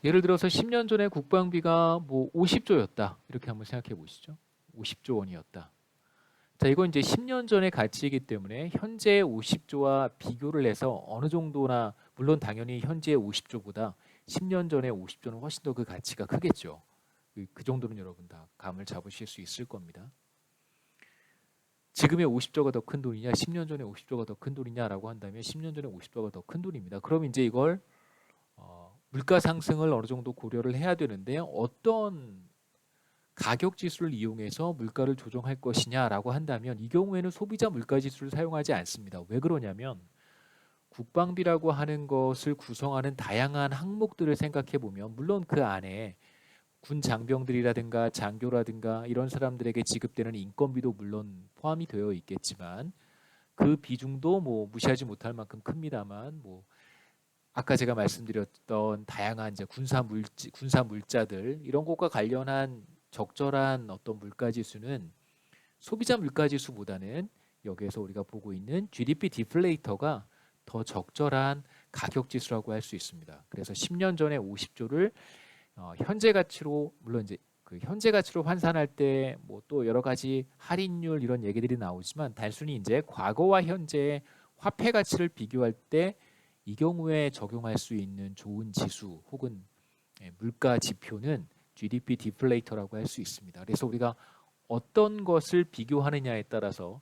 예를 들어서 10년 전에 국방비가 뭐 50조였다. 이렇게 한번 생각해 보시죠. 50조 원이었다. 자, 이건 이제 10년 전의 가치이기 때문에 현재 50조와 비교를 해서 어느 정도나 물론 당연히 현재의 50조보다 10년 전의 50조는 훨씬 더 그 가치가 크겠죠. 그 정도는 여러분 다 감을 잡으실 수 있을 겁니다. 지금의 50조가 더 큰 돈이냐, 10년 전에 50조가 더 큰 돈이냐라고 한다면 10년 전에 50조가 더 큰 돈입니다. 그럼 이제 이걸 물가 상승을 어느 정도 고려를 해야 되는데 어떤 가격 지수를 이용해서 물가를 조정할 것이냐라고 한다면 이 경우에는 소비자 물가 지수를 사용하지 않습니다. 왜 그러냐면 국방비라고 하는 것을 구성하는 다양한 항목들을 생각해 보면 물론 그 안에 군 장병들이라든가 장교라든가 이런 사람들에게 지급되는 인건비도 물론 포함이 되어 있겠지만 그 비중도 뭐 무시하지 못할 만큼 큽니다만 뭐 아까 제가 말씀드렸던 다양한 이제 군사 물자들 이런 것과 관련한 적절한 어떤 물가 지수는 소비자 물가 지수보다는 여기에서 우리가 보고 있는 GDP 디플레이터가 더 적절한 가격 지수라고 할 수 있습니다. 그래서 10년 전에 50조를 현재 가치로 물론 이제 그 현재 가치로 환산할 때 뭐 또 여러 가지 할인율 이런 얘기들이 나오지만 단순히 이제 과거와 현재의 화폐 가치를 비교할 때 이 경우에 적용할 수 있는 좋은 지수 혹은 물가 지표는 GDP 디플레이터라고 할 수 있습니다. 그래서 우리가 어떤 것을 비교하느냐에 따라서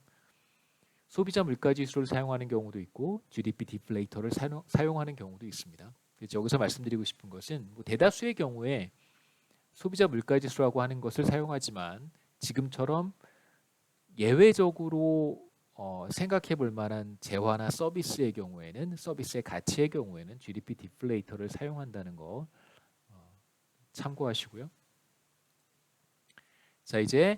소비자 물가 지수를 사용하는 경우도 있고 GDP 디플레이터를 사용하는 경우도 있습니다. 그래서 여기서 말씀드리고 싶은 것은 뭐 대다수의 경우에 소비자 물가 지수라고 하는 것을 사용하지만 지금처럼 예외적으로 생각해 볼 만한 재화나 서비스의 경우에는 서비스의 가치의 경우에는 GDP 디플레이터를 사용한다는 거 참고하시고요. 자, 이제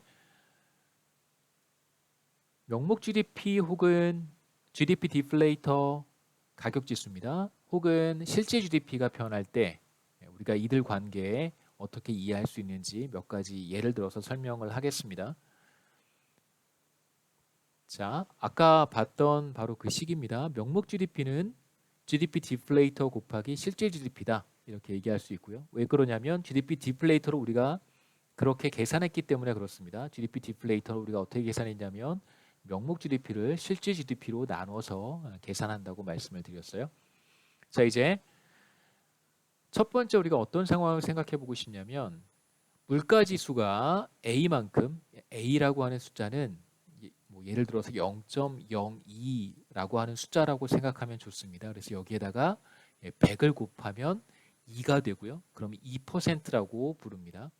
명목 GDP 혹은 GDP 디플레이터 가격 지수입니다. 혹은 실제 GDP가 변할 때 우리가 이들 관계에 어떻게 이해할 수 있는지 몇 가지 예를 들어서 설명을 하겠습니다. 자, 아까 봤던 바로 그 식입니다. 명목 GDP는 GDP 디플레이터 곱하기 실제 GDP다. 이렇게 얘기할 수 있고요. 왜 그러냐면 GDP 디플레이터로 우리가 그렇게 계산했기 때문에 그렇습니다. GDP 디플레이터를 우리가 어떻게 계산했냐면 명목 GDP를 실제 GDP로 나눠서 계산한다고 말씀을 드렸어요. 자, 이제 첫 번째 우리가 어떤 상황을 생각해 보고 싶냐면 물가 지수가 A만큼 A라고 하는 숫자는 뭐 예를 들어서 0.02라고 하는 숫자라고 생각하면 좋습니다. 그래서 여기에다가 100을 곱하면 2가 되고요. 그럼 2%라고 부릅니다.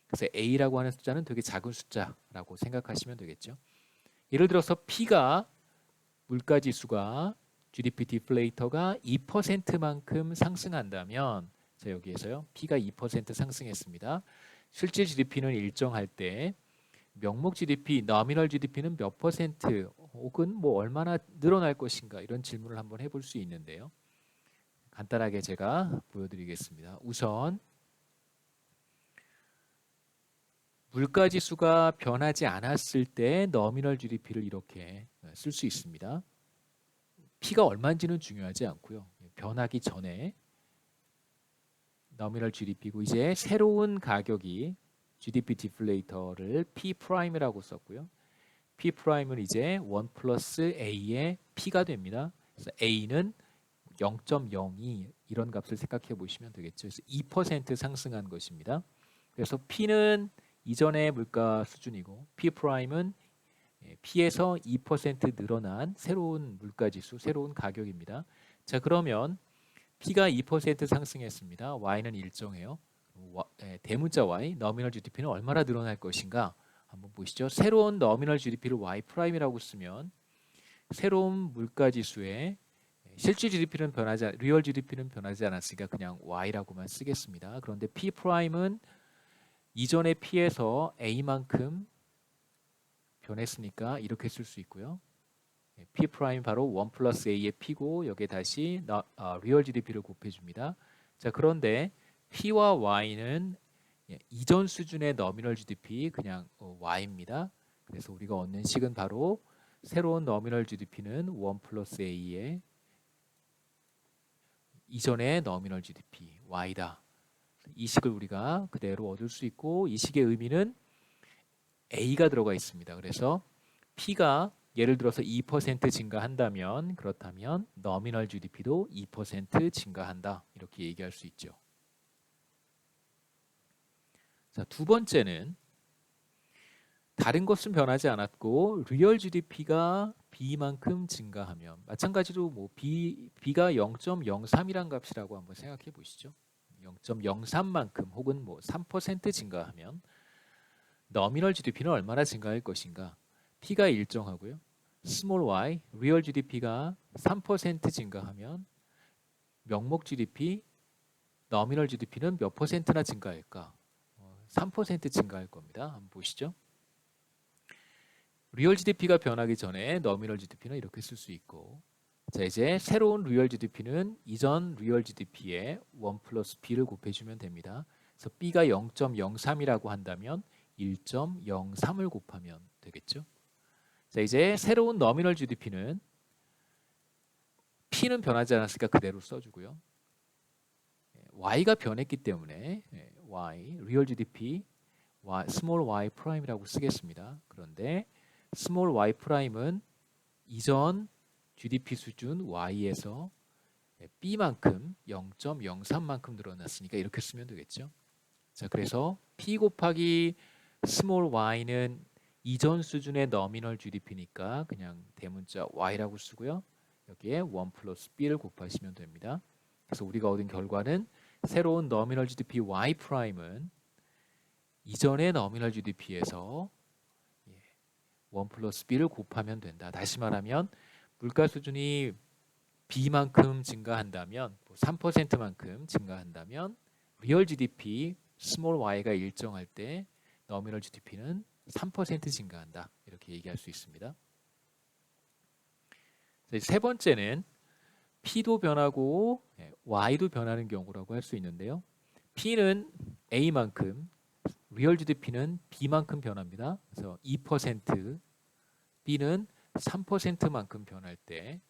그래서 A라고 하는 숫자는 되게 작은 숫자라고 생각하시면 되겠죠. 예를 들어서 P가 물가 지수가 GDP 디플레이터가 2%만큼 상승한다면 자, 여기에서요. P가 2% 상승했습니다. 실제 GDP는 일정할 때 명목 GDP, 너미널 GDP는 몇 퍼센트 혹은 뭐 얼마나 늘어날 것인가 이런 질문을 한번 해볼 수 있는데요. 간단하게 제가 보여드리겠습니다. 우선 물가 지수가 변하지 않았을 때 너미널 GDP를 이렇게 쓸 수 있습니다. P가 얼마인지는 중요하지 않고요. 변하기 전에 너미널 GDP고 이제 새로운 가격이 GDP 디플레이터를 P 프라임이라고 썼고요. P 프라임은 이제 1 플러스 A의 P가 됩니다. 그래서 A는 0.02 이런 값을 생각해 보시면 되겠죠. 그래서 2% 상승한 것입니다. 그래서 P는 이전의 물가 수준이고 P 프라임은 P에서 2% 늘어난 새로운 물가 지수, 새로운 가격입니다. 자, 그러면 P가 2% 상승했습니다. Y는 일정해요. 대문자 Y, 너미널 GDP는 얼마나 늘어날 것인가 한번 보시죠. 새로운 너미널 GDP를 Y 프라임이라고 쓰면 새로운 물가 지수에 실제 GDP는 리얼 GDP는 변하지 않았으니까 그냥 Y라고만 쓰겠습니다. 그런데 P 프라임은 이전의 P에서 A만큼 변했으니까 이렇게 쓸 수 있고요. P 프라임 바로 1 플러스 A의 P고 여기에 다시 리얼 GDP를 곱해줍니다. 자, 그런데 P와 Y는 이전 수준의 너미널 GDP 그냥 Y입니다. 그래서 우리가 얻는 식은 바로 새로운 너미널 GDP는 1 플러스 A의 이전의 너미널 GDP Y다. 이 식을 우리가 그대로 얻을 수 있고 이 식의 의미는 A가 들어가 있습니다. 그래서 P가 예를 들어서 2% 증가한다면 그렇다면 nominal GDP도 2% 증가한다. 이렇게 얘기할 수 있죠. 자, 두 번째는 다른 것은 변하지 않았고 리얼 GDP가 B만큼 증가하면 마찬가지로 뭐 B가 0.03이란 값이라고 한번 생각해 보시죠. 0.03만큼 혹은 뭐 3% 증가하면 nominal GDP는 얼마나 증가할 것인가? P가 일정하고요. small y, real GDP가 3% 증가하면 명목 GDP, nominal GDP는 몇 퍼센트나 증가할까? 3% 증가할 겁니다. 한번 보시죠. 리얼 GDP가 변하기 전에 nominal GDP는 이렇게 쓸 수 있고 자 이제 새로운 리얼 GDP는 이전 리얼 GDP에 1 플러스 B를 곱해주면 됩니다. 그래서 B가 0.03이라고 한다면 1.03을 곱하면 되겠죠. 자 이제 새로운 nominal GDP는 P는 변하지 않았으니까 그대로 써주고요. Y가 변했기 때문에 Y, 리얼 GDP, Y, small y 프라임이라고 쓰겠습니다. 그런데 small y 프라임은 이전 GDP 수준 Y에서 B만큼 0.03만큼 늘어났으니까 이렇게 쓰면 되겠죠. 자, 그래서 P 곱하기 small y는 이전 수준의 nominal GDP니까 그냥 대문자 Y라고 쓰고요. 여기에 1 플러스 B를 곱하시면 됩니다. 그래서 우리가 얻은 결과는 새로운 nominal GDP Y 프라임은 이전의 nominal GDP에서 1 플러스 B를 곱하면 된다. 다시 말하면 물가 수준이 B만큼 증가한다면 3%만큼 증가한다면 리얼 GDP 스몰 y가 일정할 때 nominal GDP는 3% 증가한다. 이렇게 얘기할 수 있습니다. 세 번째는 P도 변하고 Y도 변하는 경우라고 할 수 있는데요. P는 A만큼 리얼 GDP는 B만큼 변합니다. 그래서 2%, B는 3%만큼 변할 때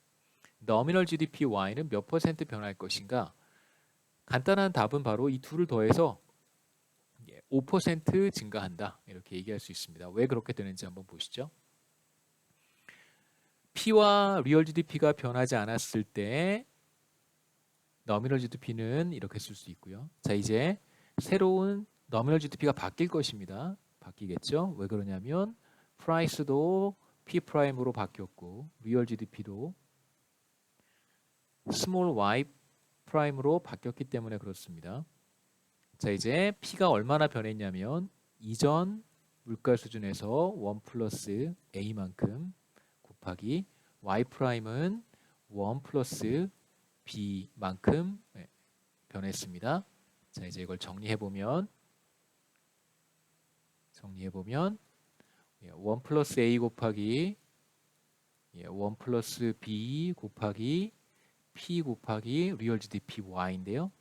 nominal GDP Y는 몇 퍼센트 변할 것인가? 간단한 답은 바로 이 둘을 더해서 5% 증가한다. 이렇게 얘기할 수 있습니다. 왜 그렇게 되는지 한번 보시죠. P와 리얼 GDP가 변하지 않았을 때 nominal GDP는 이렇게 쓸 수 있고요. 자, 이제 새로운 nominal GDP가 바뀔 것입니다. 바뀌겠죠? 왜 그러냐면 프라이스도 P 프라임으로 바뀌었고 리얼 GDP도 스몰 y 프라임으로 바뀌었기 때문에 그렇습니다. 자, 이제 P가 얼마나 변했냐면 이전 물가 수준에서 1 플러스 A만큼 곱하기 y 프라임은 1 플러스 B만큼 변했습니다. 자, 이제 이걸 정리해 보면 1 플러스 A 곱하기 1 플러스 B 곱하기 P 곱하기 리얼 GDP Y인데요.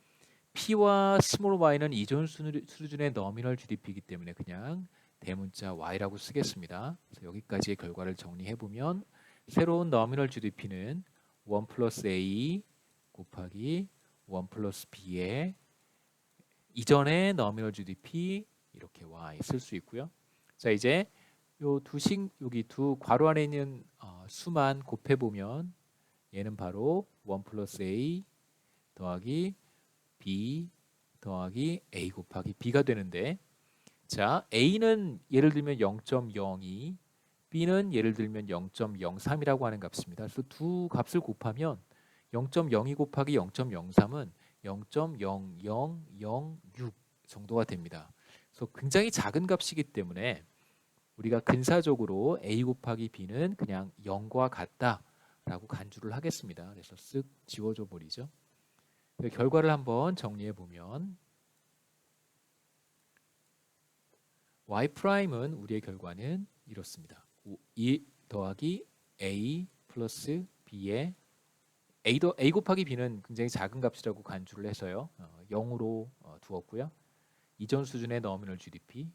P와 스몰 y는 이전 수준의 nominal GDP이기 때문에 그냥 대문자 Y라고 쓰겠습니다. 그래서 여기까지의 결과를 정리해 보면 새로운 nominal GDP는 1 플러스 A 곱하기 1 플러스 B의 이전의 nominal GDP 이렇게 Y 쓸 수 있고요. 자, 이제 여기 두 괄호 안에 있는 수만 곱해 보면 얘는 바로 1 플러스 A 더하기 B 더하기 A 곱하기 B가 되는데 자, A는 예를 들면 0.02, B는 예를 들면 0.03이라고 하는 값입니다. 그래서 두 값을 곱하면 0.02 곱하기 0.03은 0.0006 정도가 됩니다. 그래서 굉장히 작은 값이기 때문에 우리가 근사적으로 A 곱하기 B는 그냥 0과 같다라고 간주를 하겠습니다. 그래서 쓱 지워줘 버리죠. 결과를 한번 정리해 보면 y 프라임은 우리의 결과는 이렇습니다. 2 더하기 a 플러스 b의 a 곱하기 b는 굉장히 작은 값이라고 간주를 해서요. 0으로 두었고요. 이전 수준의 nominal GDP